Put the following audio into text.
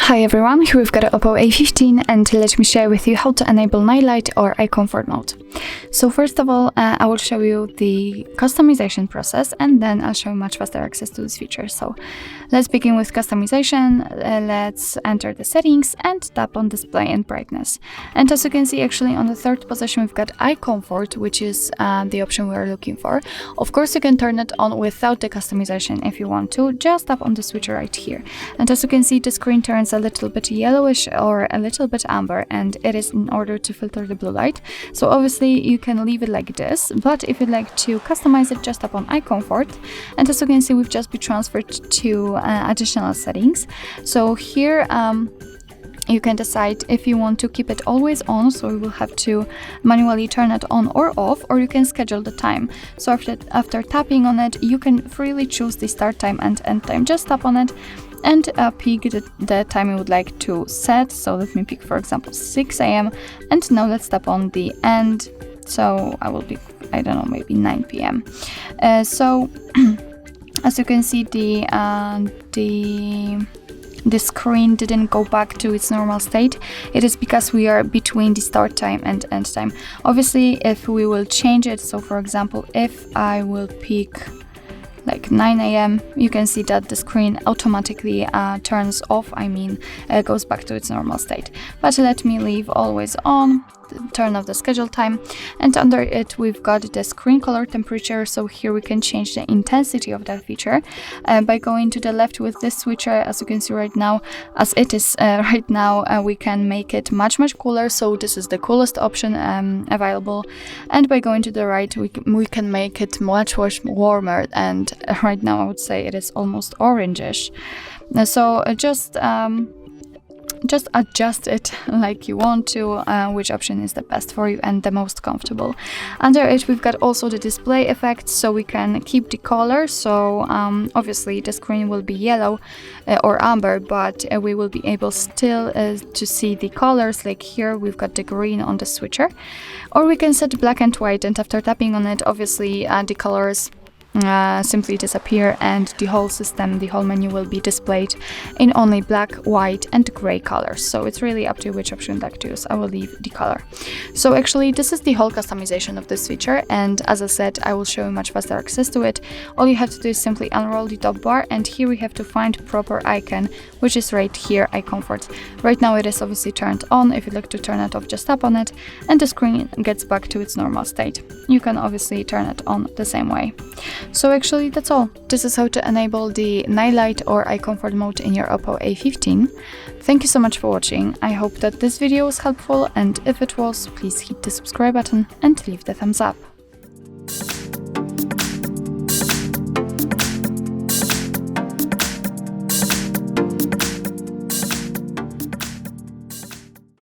Hi everyone, here we've got an Oppo A15 and let me share with you how to enable night light or eye comfort mode. So first of all, I will show you the customization process and then I'll show you much faster access to this feature. So let's begin with customization. Let's enter the settings and tap on display and brightness. And as you can see, actually on the third position we've got eye comfort, which is the option we are looking for. Of course you can turn it on without the customization if you want to. Just tap on the switcher right here. And as you can see, the screen turns a little bit yellowish or a little bit amber, and it is in order to filter the blue light. So obviously you can leave it like this, but if you'd like to customize it, just tap on eye comfort. And as you can see, we've just been transferred to additional settings. So here you can decide if you want to keep it always on, so you will have to manually turn it on or off, or you can schedule the time. So after tapping on it, you can freely choose the start time and end time. Just tap on it and pick the time you would like to set. So let me pick, for example, 6 a.m. and now let's tap on the end. So I will pick, I don't know, maybe 9 p.m. So as you can see, the screen didn't go back to its normal state. It is because we are between the start time and end time. Obviously, if we will change it, so for example, if I will pick like 9 a.m., you can see that the screen automatically turns off, goes back to its normal state. But let me leave always on, turn off the schedule time, and under it we've got the screen color temperature. So here we can change the intensity of that feature by going to the left with this switcher. As you can see right now, as it is right now, we can make it much cooler. So this is the coolest option available, and by going to the right we can make it much warmer, and right now I would say it is almost orangish. So just adjust it like you want to, which option is the best for you and the most comfortable. Under it we've got also the display effects, so we can keep the color. So obviously the screen will be yellow or amber, but we will be able still to see the colors. Like here we've got the green on the switcher, or we can set black and white, and after tapping on it, obviously the colors simply disappear and the whole system, the whole menu will be displayed in only black, white and gray colors. So it's really up to you which option you'd like to use. I will leave the color. So actually this is the whole customization of this feature, and as I said, I will show you much faster access to it. All you have to do is simply unroll the top bar, and here we have to find proper icon, which is right here, eye comfort. Right now it is obviously turned on. If you'd like to turn it off, just tap on it and the screen gets back to its normal state. You can obviously turn it on the same way. So actually that's all. This is how to enable the night light or eye comfort mode in your Oppo A15. Thank you so much for watching. I hope that this video was helpful, and if it was, please hit the subscribe button and leave the thumbs up.